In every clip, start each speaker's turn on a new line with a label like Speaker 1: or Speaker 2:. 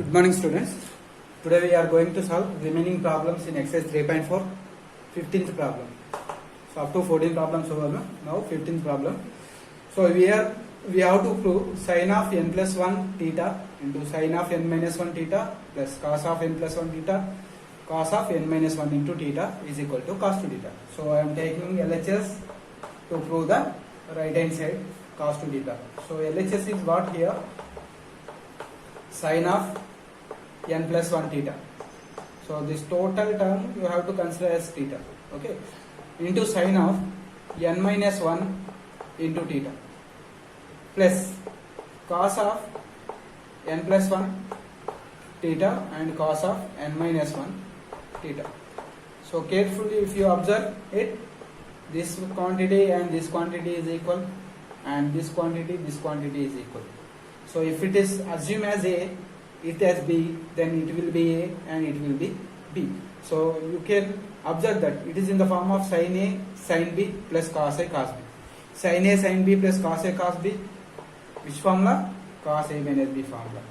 Speaker 1: Good morning, students. Today we are going to solve remaining problems in exercise 3.4, 15th problem. So up to 14 problems over now 15th problem. So we have to prove sin of n plus 1 theta into sin of n minus 1 theta plus cos of n plus 1 theta cos of n minus 1 into theta is equal to cos 2 theta. So I am taking LHS to prove the right hand side cos 2 theta. So LHS is what here? Sin of n plus 1 theta. So this total term you have to consider as theta. Okay. Into sin of n minus 1 into theta plus cos of n plus 1 theta and cos of n minus 1 theta. So carefully if you observe it, this quantity and this quantity is equal and this quantity is equal. So if it is assumed as A, it as B, then it will be A and it will be B. So you can observe that it is in the form of sin A, sin B plus cos A, cos B. Sin A, sin B plus cos A, cos B. Which formula? Cos A minus B formula.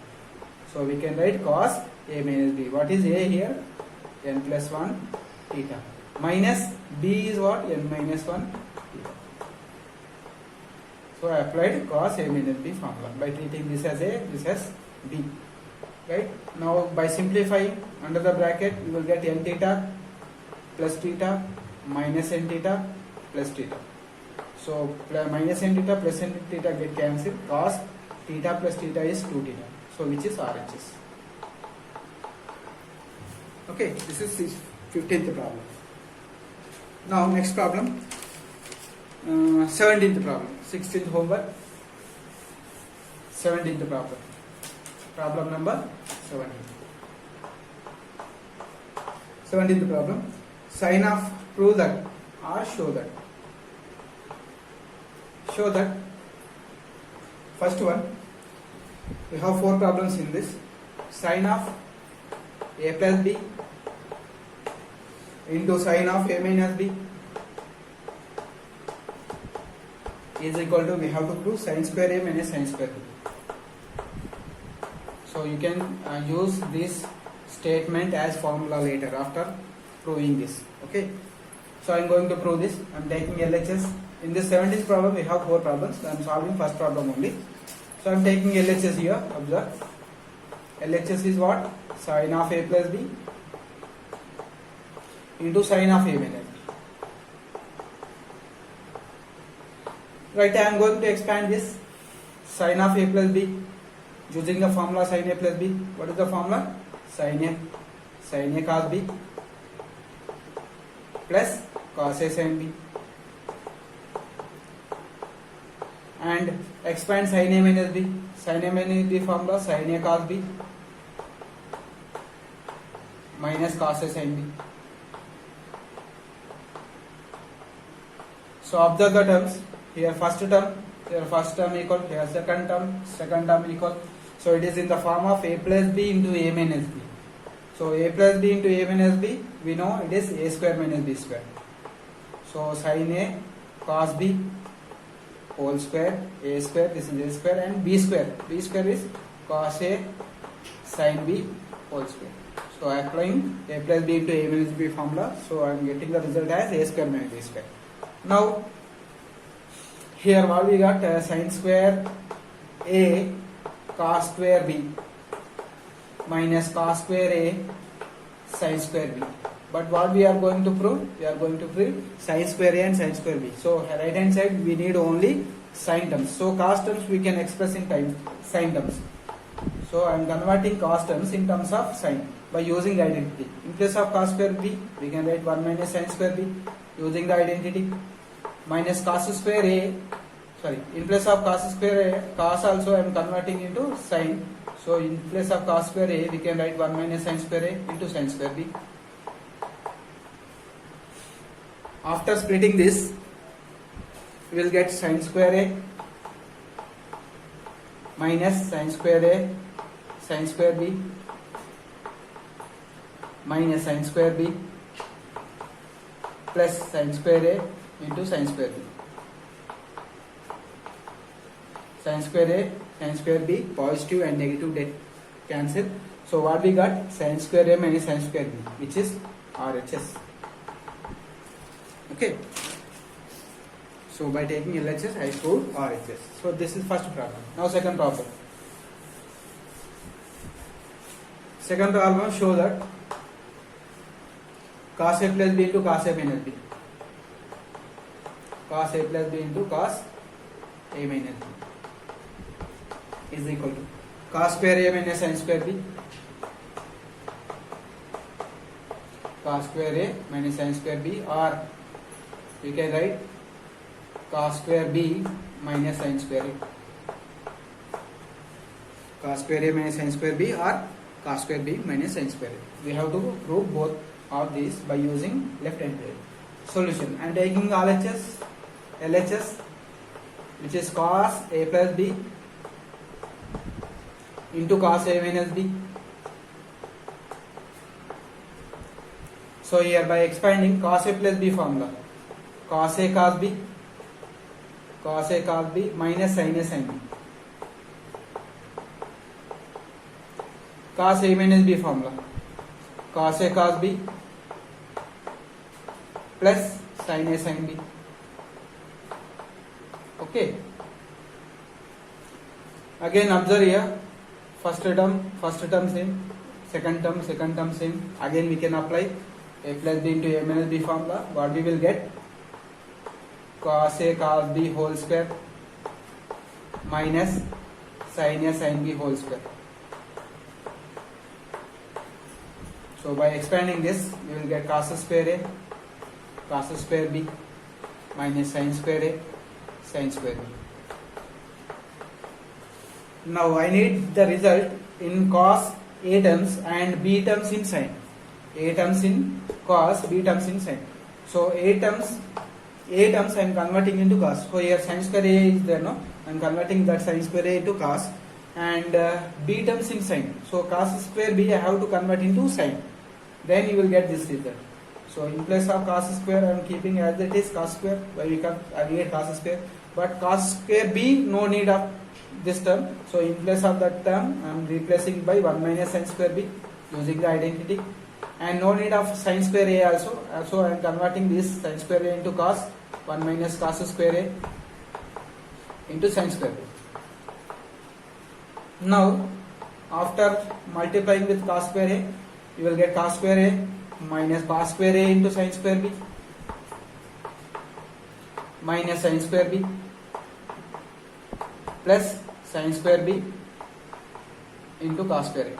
Speaker 1: So we can write cos A minus B. What is A here? N plus 1 theta. Minus B is what? N minus 1 theta. So I applied cos A minus B formula by treating this as A, this as B. Right? Now by simplifying under the bracket you will get n theta plus theta minus n theta plus theta. So minus n theta plus n theta get cancelled. Cos theta plus theta is 2 theta. So which is RHS. Okay, this is 15th problem. Now next problem, 17th problem, 16th homework, 17th problem. Problem number 17. 17th problem. Sin of prove that or show that. Show that. First one. We have 4 problems in this. Sin of A plus B into sin of A minus B is equal to, we have to prove sin square A minus sin square B. So you can use this statement as formula later after proving this. Okay. So I am going to prove this. I am taking LHS. In this 17th problem we have 4 problems. I am solving first problem only. So I am taking LHS here. Observe. LHS is what? Sin of A plus B into sin of A minus B. Right. I am going to expand this. Sin of A plus B. Using the formula sin A plus B. What is the formula? Sin A cos B plus cos A sin B. And expand sin A minus B. Sin A minus B formula sin A cos B minus cos A sin B. So observe the terms. Here first term equal, here second term equal. So it is in the form of A plus B into A minus B. So A plus B into A minus B, we know it is A square minus B square. So sin A cos B whole square, A square, this is A square, and B square. B square is cos A sin B whole square. So I am applying A plus B into A minus B formula. So I am getting the result as A square minus B square. Now here what we got, sin square A cos square B minus cos square A sin square B. But what we are going to prove? We are going to prove sin square A and sin square B. So right hand side we need only sin terms. So cos terms we can express in sin terms. So I am converting cos terms in terms of sin by using the identity. In place of cos square B we can write 1 minus sin square B using the identity, minus cos square A. In place of cos square A, cos also I am converting into sin. So in place of cos square A, we can write 1 minus sin square A into sin square B. After splitting this, we will get sin square A minus sin square A sin square B minus sin square B plus sin square A into sin square B. sin square A, sin square B, positive and negative cancel. So what we got? Sin square A minus sin square B, which is RHS. Okay. So by taking LHS, I proved RHS. So this is first problem. Now second problem. Second problem show that cos A plus B into cos A minus B. Cos A plus B into cos A minus B is equal to cos square A minus sin square B. Cos square A minus sin square B, or we can write cos square B minus sin square A. Cos square A minus sin square B or cos square B minus sin square A. We have to prove both of these by using left hand side. Solution. I am taking LHS, which is cos A plus B into cos A minus B. So here by expanding cos A plus B formula, cos A cos B minus sin A sin B. Cos A minus B formula, cos A cos B plus sin A sin B. Okay. Again observe here, first term same, second term same. Again we can apply A plus B into A minus B formula. What we will get? Cos A cos B whole square minus sin A sin B whole square. So by expanding this, we will get cos square A cos square B minus sin square A sin square B. Now I need the result in cos A terms and B terms in sin. A terms in cos, B terms in sin. So A terms I am converting into cos. So here sin square A is there, no? I am converting that sin square A into cos, and B terms in sin. So cos square B I have to convert into sin. Then you will get this result. So in place of cos square I am keeping as it is cos square. Why we can get cos square, but cos square B no need of this term. So in place of that term I am replacing by 1 minus sin square B using the identity, and no need of sin square A also. So I am converting this sin square A into cos, 1 minus cos square A into sin square A. Now after multiplying with cos square A, you will get cos square A minus cos square A into sin square B minus sin square B plus sin square B into cos square A.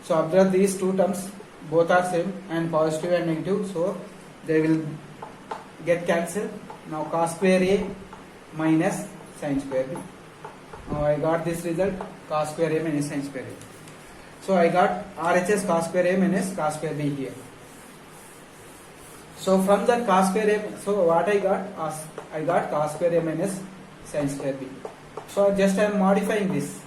Speaker 1: So observe these two terms, both are same and positive and negative, so they will get cancelled. Now cos square A minus sin square B. Now I got this result, cos square A minus sin square A. So I got RHS cos square A minus cos square B here. So from that cos square A, so what I got cos square A minus sin square B. So just I am modifying this.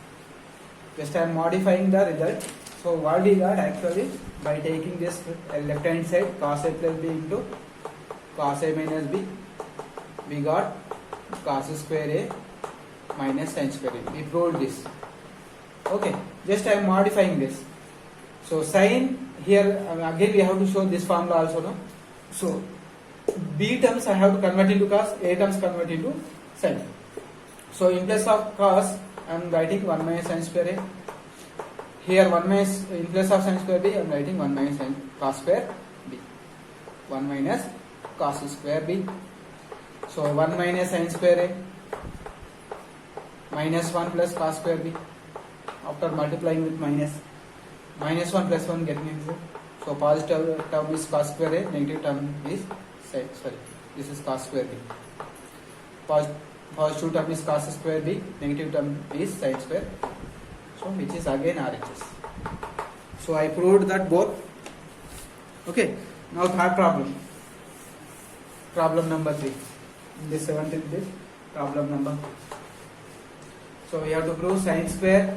Speaker 1: Just I am modifying the result. So what we got actually by taking this left hand side cos A plus B into cos A minus B, we got cos square A minus sin square A. We proved this. Okay, just I am modifying this. So sin here again we have to show this formula also, no? So B terms I have to convert into cos, A terms convert into sin. So in place of cos I am writing 1 minus sin square A. Here 1 minus, in place of sin square B I am writing 1 minus sin cos square B. 1 minus cos square B. So 1 minus sin square A minus 1 plus cos square B. After multiplying with minus 1 plus 1 getting answer. So positive term is cos square A, negative term is this is cos square B. Positive term is cos square B, negative term is sin square. So which is again RHS. So I proved that both. Okay. Now third problem. Problem number 3. In this 17th bit, problem number 3. So we have to prove sin square.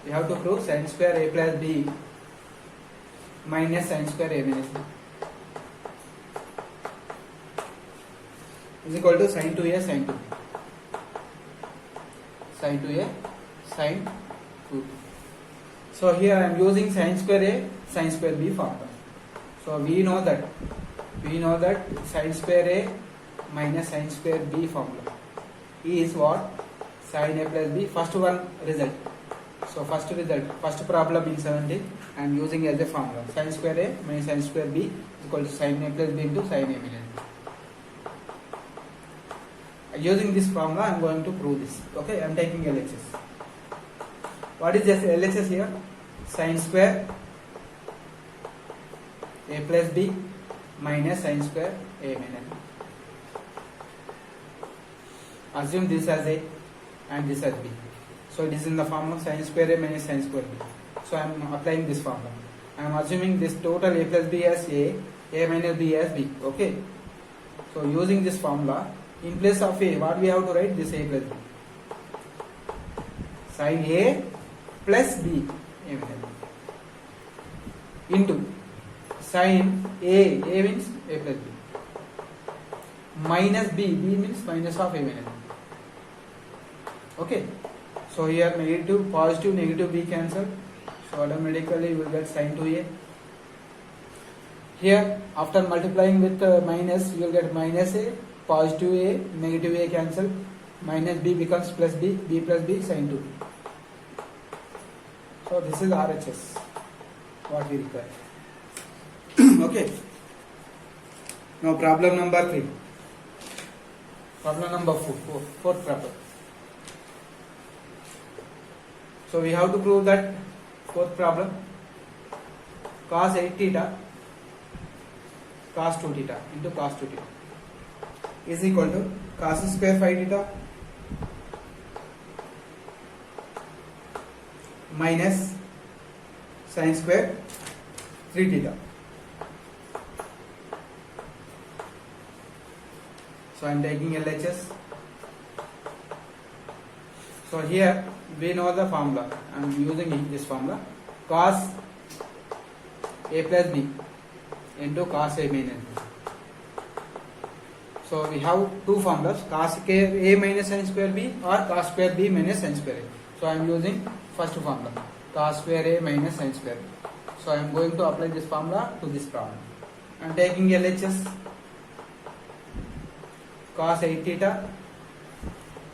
Speaker 1: We have to prove sin square A plus B minus sin square A minus B is equal to sin 2A sin 2B. Sin 2A sin 2B. So here I am using sin square A, sin square B formula. So we know that sin square A minus sin square B formula is what? Sin A plus B. First one result. So first problem in 17 I am using as a formula. Sin square A minus sin square B is equal to sin A plus B into sin A minus B. Using this formula I am going to prove this. Okay, I am taking LHS. What is this LHS here? Sin square A plus B minus sin square A minus B. Assume this as A and this as B. So it is in the form of sin square A minus sin square B. So I am applying this formula. I am assuming this total A plus B as A minus B as B. Okay. So using this formula, in place of A, what we have to write? This A plus B. Sin A plus B A minus B into sin A means A plus B, minus B means minus of A minus B. Okay. So here negative, positive, negative B cancel. So automatically you will get sin 2A. Here after multiplying with minus, you will get minus A, positive A, negative A cancel. Minus B becomes plus B, B plus B sin 2. So this is RHS, what we require. Okay. Now problem number 3. Problem number 4. Fourth problem. So we have to prove that fourth problem, cos 8 theta cos 2 theta into cos 2 theta is equal to cos square 5 theta minus sin square 3 theta. So I am taking LHS. So here we know the formula. I am using this formula, cos A plus B into cos A minus B. So we have two formulas, cos A minus sin square B or cos square B minus sin square A. So I am using first formula, cos square A minus sin square B. So I am going to apply this formula to this problem. I am taking LHS, cos 8 theta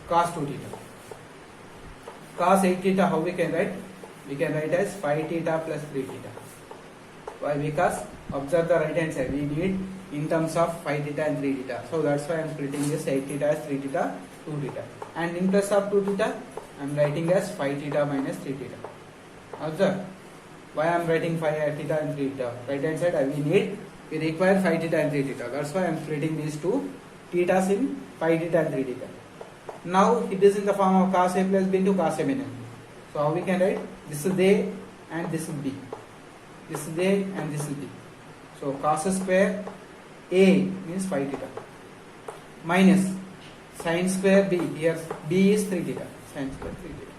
Speaker 1: cos 2 theta. Cos 8 theta, how we can write? We can write as 5 theta plus 3 theta. Why? Because observe the right hand side. We need in terms of 5 theta and 3 theta. So that's why I am splitting this 8 theta as 3 theta, 2 theta. And in place of 2 theta, I am writing as 5 theta minus 3 theta. Observe. Why I am writing 5 theta and 3 theta? Right hand side, we require 5 theta and 3 theta. That's why I am splitting these two thetas in 5 theta and 3 theta. Now it is in the form of cos A plus B into cos A minus B. So how we can write? This is A and this is B. This is A and this is B. So cos square A means 5 theta minus sin square B. Here B is 3 theta. Sin square 3 theta.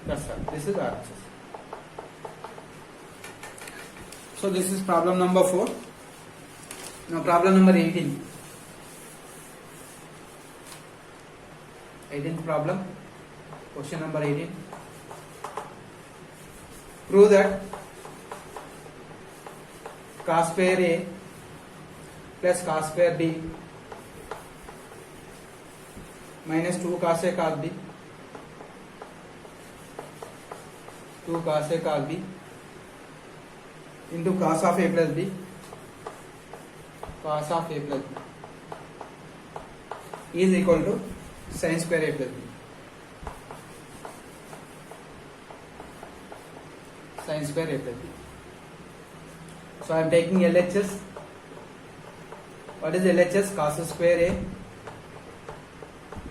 Speaker 1: That's all. This is RHS. So this is problem number 4. Now problem number 18. 18th problem, question number 18. Prove that cos square A plus cos square B minus 2 cos A cos B, 2 cos A cos B into cos of A plus B, cos of A plus B is equal to sin square A plus B. Sin square A plus B. So I am taking LHS. What is LHS? Cos square A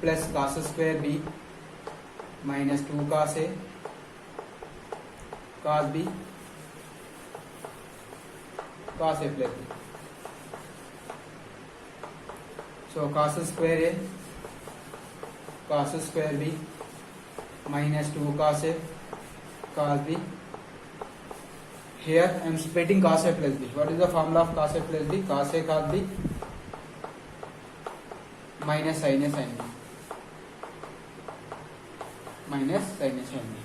Speaker 1: plus cos square B minus 2 cos A cos B cos A plus B. So cos square A cos square B minus 2 cos A cos B. Here I am splitting cos A plus B. What is the formula of cos A plus B? Cos A cos B minus sin A sin B minus sin A sin B.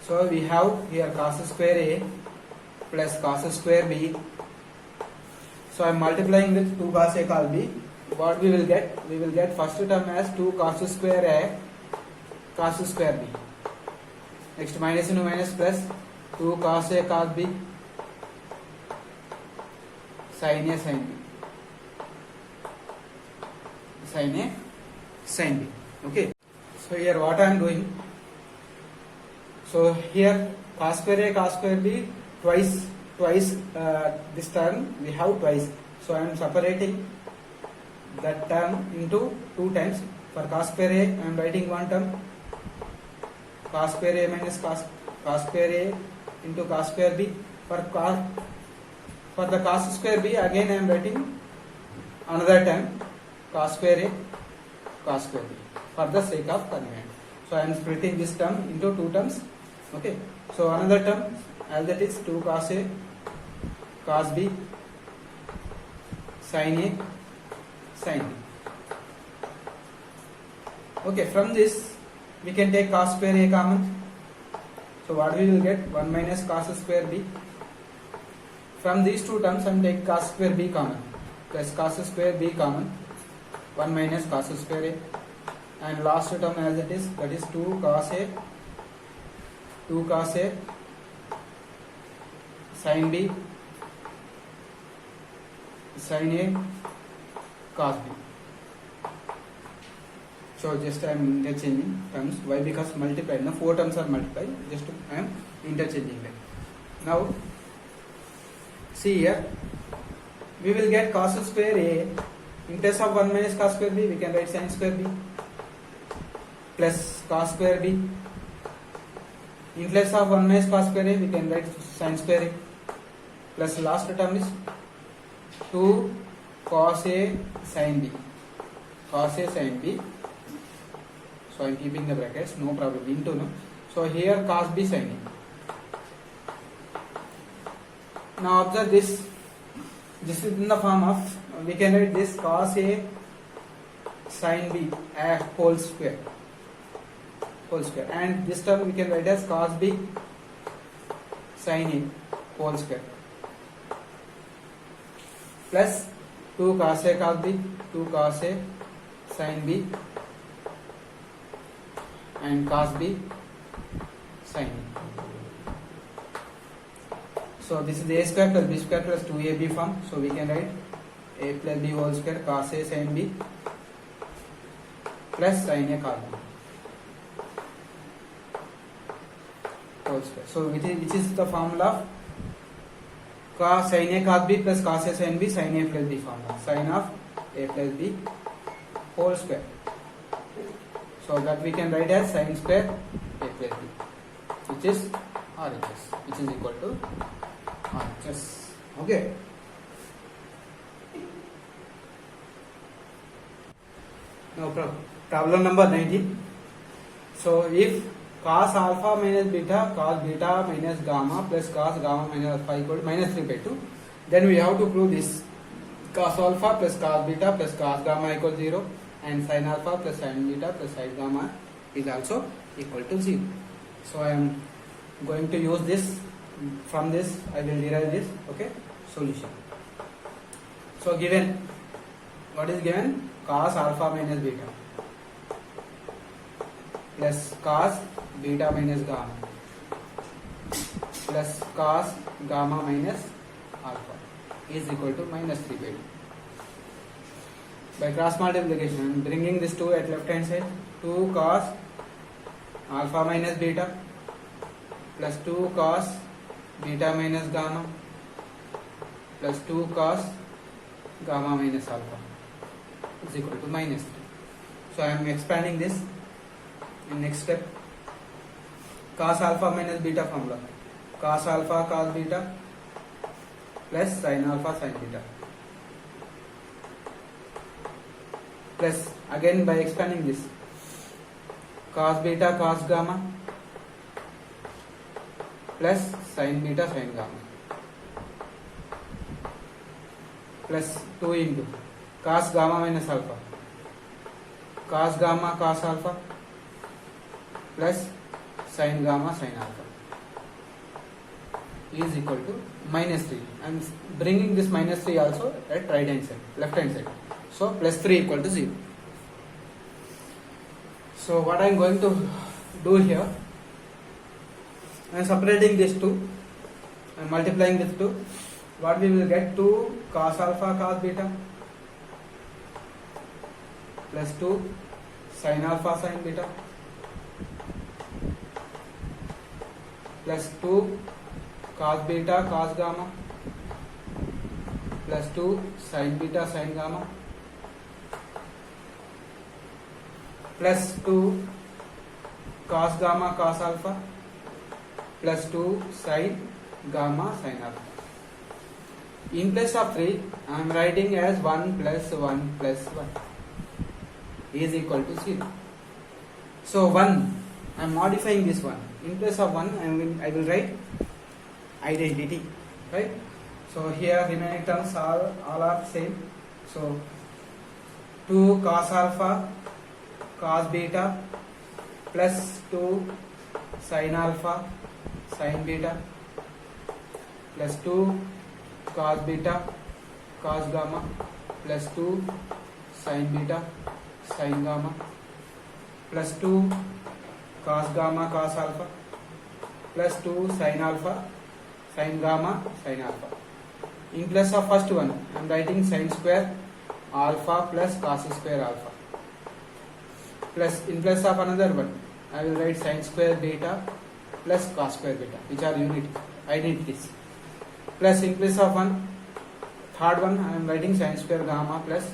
Speaker 1: So we have here cos square A plus cos square B. So I am multiplying with 2 cos A cos B. What we will get? We will get first term as 2 cos square A cos square B. Next minus into minus plus 2 cos A cos B sin A sin B. Sin A sin B. Okay. So here what I am doing? So here cos square A cos square B twice this term we have twice. So I am separating that term into 2 times. For cos square A I am writing one term, cos square A minus cos square A into cos square B. For the cos square B again I am writing another term, cos square A cos square B, for the sake of convenience. So I am splitting this term into 2 terms. Okay. So another term as that is 2 cos A cos B sin A sin B. Okay, from this we can take cos square A common. So what we will get? 1 minus cos square B. From these 2 terms I am taking cos square B common, plus cos square B common, 1 minus cos square A, and last term as it is, that is 2 cos A sin B sin A cos B. So just I am interchanging terms. Why? Because multiplied. Now 4 terms are multiplied. Just I am interchanging them. Now see here, we will get cos square A. In place of 1 minus cos square B, we can write sin square B plus cos square B. In place of 1 minus cos square A, we can write sin square A plus last term is 2 cos A sin B. Cos A sin B. So I am keeping the brackets, no problem, into no. So here cos B sin A. Now observe this. This is in the form of, we can write this cos A sin B as whole square, and this term we can write as cos B sin A whole square plus 2 cos A cos B, 2 cos A sin B and cos B sin A. So this is A square plus B square plus 2AB form. So we can write A plus B whole square cos A sin B plus sin A cos B whole square. So which is the formula of cos sin A cos B plus cos A sin B sin A plus B formula. Sin of A plus B whole square. So that we can write as sin square A plus B, which is RHS, which is equal to RHS. Okay. Now problem number 19. So if cos alpha minus beta, cos beta minus gamma plus cos gamma minus alpha equal to minus 3/2, then we have to prove this cos alpha plus cos beta plus cos gamma equals 0, and sin alpha plus sin beta plus sin gamma is also equal to 0. So I am going to use this. From this I will derive this. Okay, solution. So given, what is given? Cos alpha minus beta plus cos beta minus gamma plus cos gamma minus alpha is equal to minus 3/2. By cross multiplication I am bringing this 2 at left hand side. 2 cos alpha minus beta plus 2 cos beta minus gamma plus 2 cos gamma minus alpha is equal to minus 3. So I am expanding this in next step. Cos alpha minus beta formula, cos alpha cos beta plus sin alpha sin beta, plus again by expanding this cos beta cos gamma plus sin beta sin gamma plus 2 into cos gamma minus alpha, cos gamma cos alpha plus sin gamma sin alpha. is equal to minus 3. I am bringing this minus 3 also at right hand side, left hand side. So plus 3 equal to 0. So what I am going to do here, I am separating this 2 and multiplying with 2. What we will get, 2 cos alpha cos beta plus 2 sin alpha sin beta plus 2 cos beta cos gamma plus 2 sin beta sin gamma plus 2 cos gamma cos alpha plus 2 sin gamma sin alpha. In place of 3, I am writing as 1 plus 1 plus 1 is equal to 0. So 1, I am modifying this 1. In place of 1, I will write identity, right? So here remaining terms all are same. So 2 cos alpha cos beta plus 2 sin alpha sin beta plus 2 cos beta cos gamma plus 2 sin beta sin gamma plus 2 cos gamma cos alpha plus 2 sin alpha sin gamma sin alpha. In place of first one, I am writing sin square alpha plus cos square alpha plus in place of another one, I will write sin square beta plus cos square beta, which are identities. Plus in place of one, third one, I am writing sin square gamma plus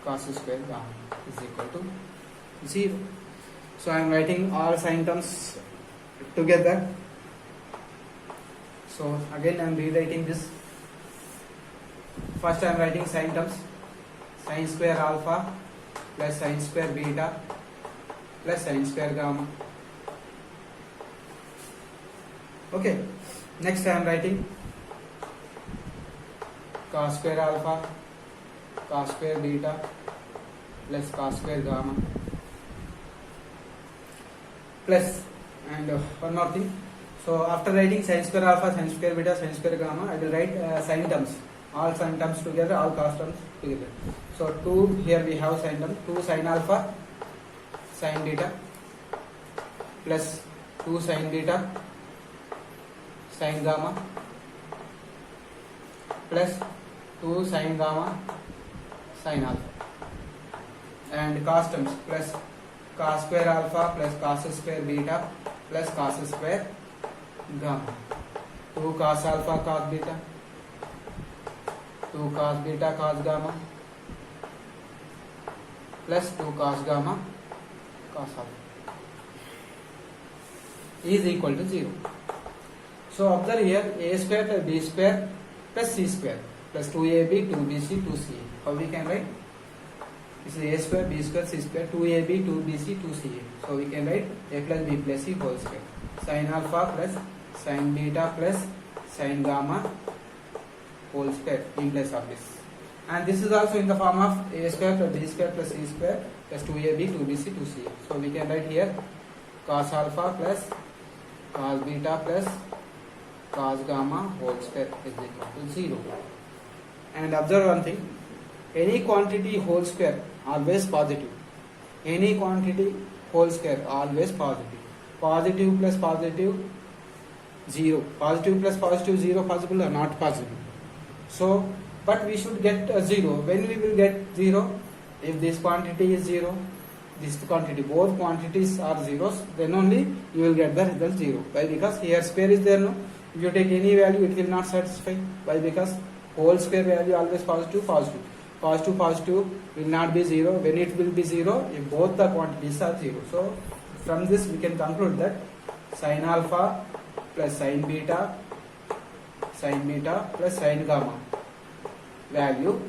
Speaker 1: cos square gamma is equal to 0. So I am writing all sign terms together. So again I am rewriting this. First I am writing sign terms, sin square alpha plus sin square beta plus sin square gamma. Okay, next I am writing cos square alpha cos square beta plus cos square gamma plus, and one more thing. So after writing sin square alpha sin square beta sin square gamma, I will write sign terms, all sign terms together, all cos terms together. So 2, here we have sign term, 2 sin alpha sin beta plus 2 sin beta sin gamma plus 2 sin gamma sin alpha, and cos terms plus cos square alpha plus cos square beta plus cos square gamma, 2 cos alpha cos beta 2 cos beta cos gamma plus 2 cos gamma cos alpha is equal to 0. So observe here, a square plus b square plus c square plus 2ab 2bc 2ca. How we can write? This is a square b square c square 2ab 2bc 2ca. So we can write a plus b plus c whole square, sin alpha plus sin beta plus sin gamma whole square in place of this. And this is also in the form of a square plus b square plus c square plus 2ab 2bc 2ca. So we can write here cos alpha plus cos beta plus cos gamma whole square is equal to 0. And observe one thing, any quantity whole square always positive, any quantity whole square always positive, positive plus positive 0, positive plus positive 0 possible or not possible. So but we should get a 0. When we will get 0? If this quantity is 0, this quantity, both quantities are zeros, then only you will get the result 0. Why? Because here square is there, no? If you take any value, it will not satisfy. Why? Because whole square value always positive, positive. Positive, positive will not be 0. When it will be 0? If both the quantities are 0. So from this we can conclude that sin alpha plus sin beta plus sin gamma value,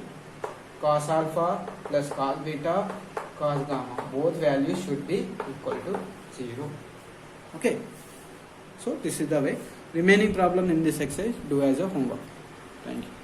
Speaker 1: cos alpha plus cos beta cos gamma, both values should be equal to 0. Okay. So this is the way. Remaining problem in this exercise do as a homework. Thank you.